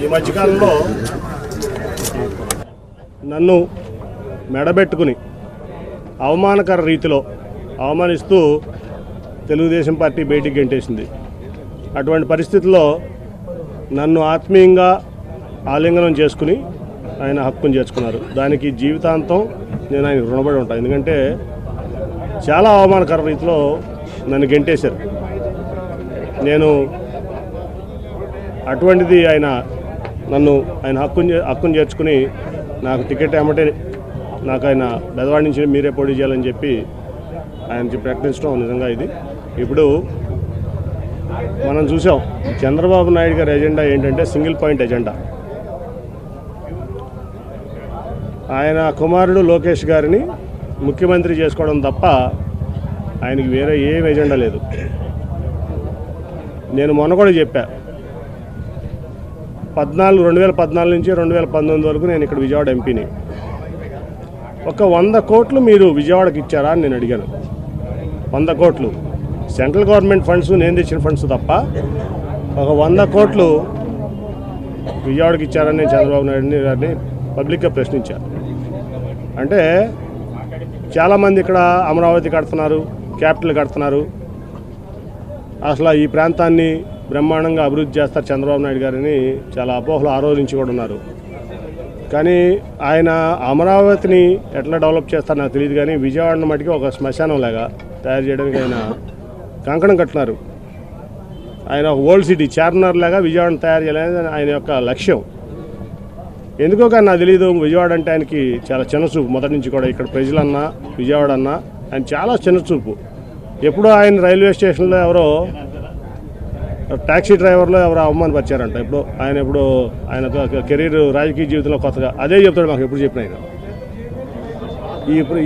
ఈ మధ్యకాలంలో నన్ను మెడబెట్టుకుని అవమానకర రీతిలో అవమానిస్తూ తెలుగుదేశం పార్టీ బయటికి గెంటేసింది. అటువంటి పరిస్థితుల్లో నన్ను ఆత్మీయంగా ఆలింగనం చేసుకుని ఆయన హక్కును చేర్చుకున్నారు. దానికి జీవితాంతం నేను ఆయన రుణపడి ఉంటాను. ఎందుకంటే చాలా అవమానకర రీతిలో నన్ను గెంటేశారు. నేను అటువంటిది ఆయన హక్కును చేర్చుకుని నాకు టికెట్ ఏమంటే నాకు ఆయన బెదవాడి నుంచి మీరే పోటీ చేయాలని చెప్పి ఆయన ప్రకటించడం నిజంగా ఇది. ఇప్పుడు మనం చూసాం చంద్రబాబు నాయుడు గారి ఎజెండా ఏంటంటే సింగిల్ పాయింట్ ఎజెండా. ఆయన కుమారుడు లోకేష్ గారిని ముఖ్యమంత్రి చేసుకోవడం తప్ప ఆయనకి వేరే ఏం ఎజెండా లేదు. నేను మొన్న కూడా చెప్పా, 2014 నుంచి 2019 వరకు నేను ఇక్కడ విజయవాడ ఎంపీని. ఒక 100 కోట్లు మీరు విజయవాడకి ఇచ్చారా అని నేను అడిగాను. 100 కోట్లు సెంట్రల్ గవర్నమెంట్ ఫండ్స్, నేను తెచ్చిన ఫండ్స్ తప్ప ఒక 100 కోట్లు విజయవాడకి ఇచ్చారని నేను చంద్రబాబు నాయుడు గారిని పబ్లిక్గా ప్రశ్నించాను. అంటే చాలామంది ఇక్కడ అమరావతి కడుతున్నారు, క్యాపిటల్ కడుతున్నారు, అసలు ఈ ప్రాంతాన్ని బ్రహ్మాండంగా అభివృద్ధి చేస్తారు చంద్రబాబు నాయుడు గారిని చాలా అపోహలు ఆ రోజు నుంచి కూడా ఉన్నారు. కానీ ఆయన అమరావతిని ఎట్లా డెవలప్ చేస్తారో నాకు తెలియదు. కానీ విజయవాడను మటుకి ఒక శ్మశానం లాగా తయారు చేయడానికి ఆయన కంకణం కట్టున్నారు. ఆయన ఒక ఓల్డ్ సిటీ చార్మినార్ లాగా విజయవాడను తయారు చేయాలనేది ఆయన యొక్క లక్ష్యం. ఎందుకో కానీ నాకు తెలియదు, విజయవాడ అంటే ఆయనకి చాలా చిన్నచూపు మొదటి నుంచి కూడా. ఇక్కడ ప్రజలన్నా విజయవాడ అన్నా ఆయన చాలా చిన్నచూపు. ఎప్పుడో ఆయన రైల్వే స్టేషన్లో ఎవరో ట్యాక్సీ డ్రైవర్లో ఎవరో అవమానపరిచారంట. ఎప్పుడు ఆయన కెరీర్ రాజకీయ జీవితంలో కొత్తగా అదే చెప్తాడు మాకు ఎప్పుడు చెప్పిన ఆయన.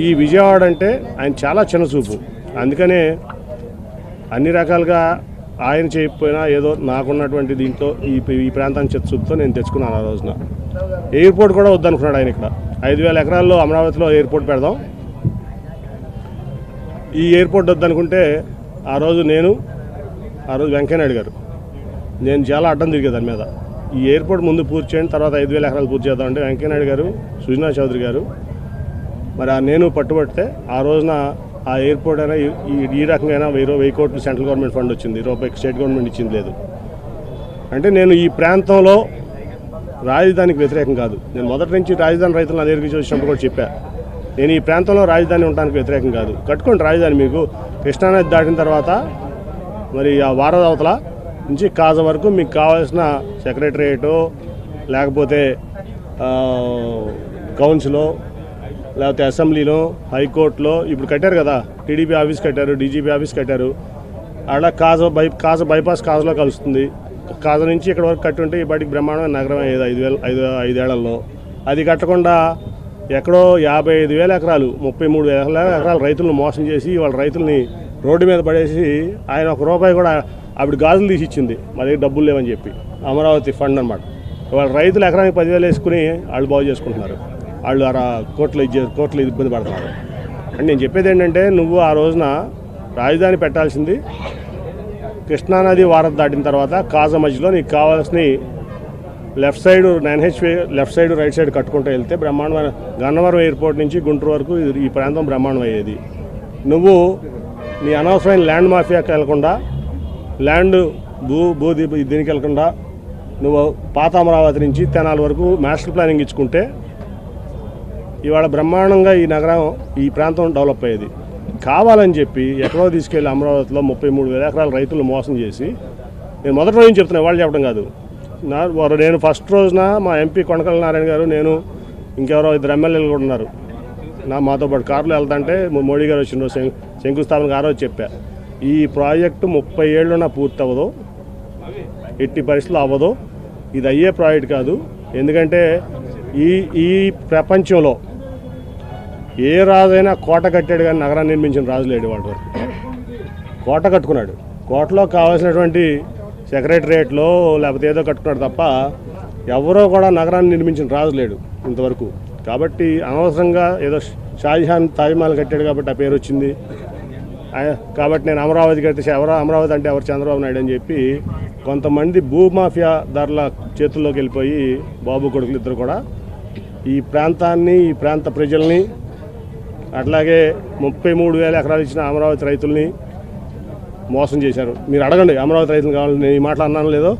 ఈ విజయవాడ అంటే ఆయన చాలా చిన్నచూపు. అందుకనే అన్ని రకాలుగా ఆయన చేయకపోయినా ఏదో నాకున్నటువంటి దీంతో ఈ ప్రాంతాన్ని చిత్తచూపుతో నేను తెచ్చుకున్నాను. ఆ రోజున ఎయిర్పోర్ట్ కూడా వద్దనుకున్నాడు ఆయన. ఇక్కడ 5,000 ఎకరాల్లో అమరావతిలో ఎయిర్పోర్ట్ పెడదాం, ఈ ఎయిర్పోర్ట్ వద్దనుకుంటే ఆ రోజు వెంకయ్యనాయుడు గారు నేను చాలా అడ్డం తిరిగే దాని మీద. ఈ ఎయిర్పోర్ట్ ముందు పూర్తి చేయండి, తర్వాత 5,000 ఎకరాలు పూర్తి చేద్దామంటే వెంకయ్యనాయుడు గారు, సుజనా చౌదరి గారు మరి నేను పట్టుబడితే ఆ రోజున ఆ ఎయిర్పోర్ట్ అయినా ఈ రకంగా 1,000 కోట్లు సెంట్రల్ గవర్నమెంట్ ఫండ్ వచ్చింది, రూపాయికి స్టేట్ గవర్నమెంట్ ఇచ్చింది లేదు. అంటే నేను ఈ ప్రాంతంలో రాజధానికి వ్యతిరేకం కాదు. నేను మొదటి నుంచి రాజధాని రైతులు నా దగ్గరికి వచ్చినప్పుడు కూడా చెప్పా, నేను ఈ ప్రాంతంలో రాజధాని ఉండడానికి వ్యతిరేకం కాదు. కట్టుకోండి రాజధాని. మీకు కృష్ణానది దాటిన తర్వాత మరి ఆ వారదవతల నుంచి కాజ వరకు మీకు కావాల్సిన సెక్రటరియేటో లేకపోతే కౌన్సిలో లేకపోతే అసెంబ్లీలో హైకోర్టులో ఇప్పుడు కట్టారు కదా, టీడీపీ ఆఫీస్ కట్టారు, డీజీపీ ఆఫీస్ కట్టారు. అలా కాజ బైపాస్ కాజలో కలుస్తుంది. కాజ నుంచి ఇక్కడ వరకు కట్టుంటే ఈ బయటికి బ్రహ్మాండమైన నగరం అయ్యేది 5 ఏళ్లలో. అది కట్టకుండా ఎక్కడో 55,000 ఎకరాలు 33,000 ఎకరాలు రైతులను మోసం చేసి వాళ్ళ రైతుల్ని రోడ్డు మీద పడేసి ఆయన ₹1 కూడా ఆవిడ గాజులు తీసి ఇచ్చింది, మా దగ్గర డబ్బులు లేవని చెప్పి. అమరావతి ఫండ్ అనమాట. వాళ్ళ రైతులు ఎకరానికి 10,000 వేసుకుని వాళ్ళు బాగు చేసుకుంటున్నారు. వాళ్ళు కోట్లు ఇబ్బంది పడుతున్నారు. అంటే నేను చెప్పేది ఏంటంటే, నువ్వు ఆ రోజున రాజధాని పెట్టాల్సింది కృష్ణానది వారధి దాటిన తర్వాత కాజ మధ్యలో నీకు కావాల్సిన left side 9H left side right side కట్టుకుంటూ వెళ్తే బ్రహ్మాండమైన గన్నవరం ఎయిర్పోర్ట్ నుంచి గుంటూరు వరకు ఈ ప్రాంతం బ్రహ్మాండం అయ్యేది. నువ్వు నీ అనవసరమైన ల్యాండ్ మాఫియాకి వెళ్లకుండా, ల్యాండ్ దీనికి వెళ్లకుండా నువ్వు పాత అమరావతి నుంచి తెనాలి వరకు మాస్టర్ ప్లానింగ్ ఇచ్చుకుంటే ఇవాళ బ్రహ్మాండంగా ఈ నగరం ఈ ప్రాంతం డెవలప్ అయ్యేది. కావాలని చెప్పి ఎక్కడో తీసుకెళ్ళి అమరావతిలో 33,000 ఎకరాల రైతులు మోసం చేసి, నేను మొదటి రోజు చెప్తున్నా, వాళ్ళు చెప్పడం కాదు. నేను ఫస్ట్ రోజున మా ఎంపీ కొనకళ్ళ నారాయణ గారు, నేను ఇంకెవరో 2 ఎమ్మెల్యేలు కూడా ఉన్నారు మాతో పాటు కారులో వెళ్తుంటే మోడీ గారు వచ్చిన రోజు శంకుస్థాపనకు ఆ రోజు చెప్పా, ఈ ప్రాజెక్టు 30 ఏళ్ళున్నా పూర్తి అవ్వదు, ఎట్టి పరిస్థితులు అవ్వదు, ఇది అయ్యే ప్రాజెక్ట్ కాదు. ఎందుకంటే ఈ ప్రపంచంలో ఏ రాజైనా కోట కట్టాడు కానీ నగరాన్ని నిర్మించిన రాజు లేడు. వాటి వరకు కోట కట్టుకున్నాడు, కోటలో కావాల్సినటువంటి సెక్రటరియేట్లో లేకపోతే ఏదో కట్టుకున్నాడు తప్ప ఎవరో కూడా నగరాన్ని నిర్మించిన రాజు లేడు ఇంతవరకు. కాబట్టి అనవసరంగా ఏదో షాజహాన్ తాజ్మహల్ కట్టాడు కాబట్టి ఆ పేరు వచ్చింది. కాబట్టి నేను అమరావతి కడితే అమరావతి అంటే ఎవరు చంద్రబాబు నాయుడు అని చెప్పి కొంతమంది భూమాఫియాదారుల చేతుల్లోకి వెళ్ళిపోయి బాబు కొడుకులు ఇద్దరు కూడా ఈ ప్రాంతాన్ని, ఈ ప్రాంత ప్రజల్ని, అట్లాగే 33,000 ఎకరాలు ఇచ్చిన అమరావతి రైతుల్ని మోసం చేశారు. మీరు అడగండి అమరావతి రైతులు కావాలని. నేను ఈ మాటలు అన్నాను లేదో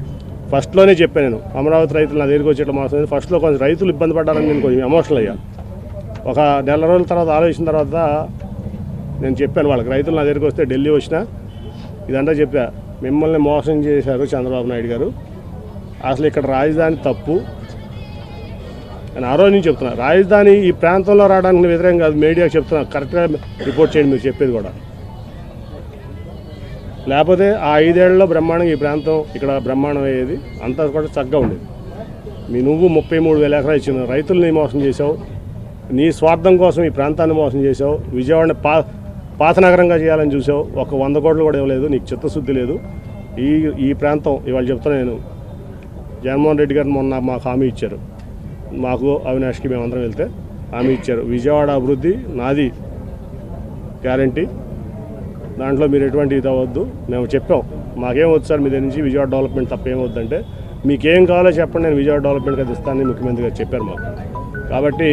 ఫస్ట్లోనే చెప్పాను. నేను అమరావతి రైతులు నా దగ్గరికి వచ్చేట మోసం ఫస్ట్లో కొంచెం రైతులు ఇబ్బంది పడ్డారని నేను కొంచెం ఎమోషనల్ అయ్యా. ఒక నెల రోజుల తర్వాత ఆలోచించిన తర్వాత నేను చెప్పాను వాళ్ళకి, రైతులు నా దగ్గరికి వస్తే ఢిల్లీ వచ్చినా ఇదంతా చెప్పా, మిమ్మల్ని మోసం చేశారు చంద్రబాబు నాయుడు గారు, అసలు ఇక్కడ రాజధాని తప్పు అని ఆ రోజు నుంచి చెప్తున్నా. రాజధాని ఈ ప్రాంతంలో రావడానికి వ్యతిరేకం కాదు, మీడియాకి చెప్తున్నా, కరెక్ట్గా రిపోర్ట్ చేయండి మీరు చెప్పేది కూడా. లేకపోతే ఆ 5 ఏళ్లలో బ్రహ్మాండంగా ఈ ప్రాంతం ఇక్కడ బ్రహ్మాండం అయ్యేది, అంతా కూడా చక్కగా ఉండేది. నువ్వు 33,000 ఎకరాలు ఇచ్చిన రైతుల్ని మోసం చేసావు, నీ స్వార్థం కోసం ఈ ప్రాంతాన్ని మోసం చేసావు, విజయవాడని పాత నగరంగా చేయాలని చూసావు, ఒక 100 కోట్లు కూడా ఇవ్వలేదు, నీకు చిత్తశుద్ధి లేదు. ఈ ప్రాంతం ఇవాళ చెప్తున్నా నేను, జగన్మోహన్ రెడ్డి గారు మొన్న మాకు హామీ ఇచ్చారు, మాకు అవినాష్కి మేమందరం వెళ్తే హామీ ఇచ్చారు, విజయవాడ అభివృద్ధి నాది గ్యారంటీ, దాంట్లో మీరు ఎటువంటి ఇది అవ్వద్దు. మేము చెప్పాం మాకేం వద్దు సార్ మీ దగ్గర నుంచి విజయవాడ డెవలప్మెంట్ తప్ప ఏమవుద్దంటే, మీకేం కావాలో చెప్పండి నేను విజయవాడ డెవలప్మెంట్ అది ఇస్తానని ముఖ్యమంత్రి గారు చెప్పారు మాకు. కాబట్టి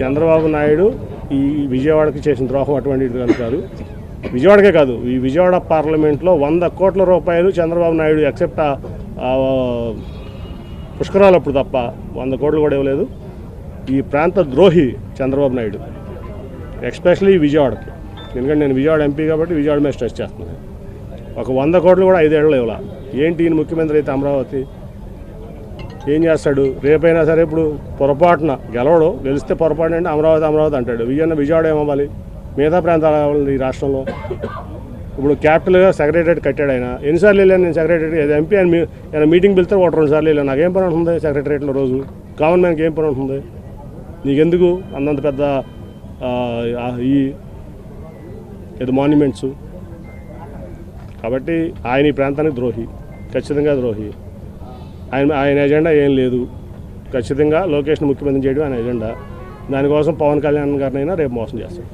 చంద్రబాబు నాయుడు ఈ విజయవాడకి చేసిన ద్రోహం అటువంటిది కాదు. విజయవాడకే కాదు, ఈ విజయవాడ పార్లమెంట్లో 100 కోట్ల రూపాయలు చంద్రబాబు నాయుడు ఎక్సెప్ట్ పుష్కరాలు అప్పుడు తప్ప 100 కోట్లు కూడా ఇవ్వలేదు. ఈ ప్రాంత ద్రోహి చంద్రబాబు నాయుడు, ఎస్పెషలీ విజయవాడకి. ఎందుకంటే నేను విజయవాడ ఎంపీ కాబట్టి విజయవాడ మీద స్ట్రెస్ చేస్తున్నాను. ఒక 100 కోట్లు కూడా 5 ఏళ్ళు ఇవ్వాల. ఏంటి ఈయన ముఖ్యమంత్రి అయితే అమరావతి ఏం చేస్తాడు? రేపైనా సరే ఇప్పుడు పొరపాటున గెలవడు, గెలిస్తే పొరపాటు అంటే అమరావతి అంటాడు. విజయవాడ ఏమవ్వాలి? మిగతా ప్రాంతాలు అవ్వాలి ఈ రాష్ట్రంలో. ఇప్పుడు క్యాపిటల్గా సెక్రటరేట్ కట్టాడు ఆయన. ఎన్నిసార్లు వెళ్ళాను నేను సెక్రటరేట్? ఎంపీ ఆయన మీటింగ్ పిలిస్తే 1-2 సార్లు వెళ్ళాను. నాకేం పని ఉంటుంది సెక్రటరేట్లో? రోజు కామన్ మ్యాన్కి ఏం పని ఉంటుంది? నీకెందుకు అంతంత పెద్ద ఏదో మాన్యుమెంట్స్? కాబట్టి ఆయన ఈ ప్రాంతానికి ద్రోహి, ఖచ్చితంగా ద్రోహి. ఆయన ఎజెండా ఏం లేదు. ఖచ్చితంగా లోకేష్ని ముఖ్యమంత్రి చేయడం ఆయన ఎజెండా. దానికోసం పవన్ కళ్యాణ్ గారినైనా రేపు మోసం చేస్తాడు.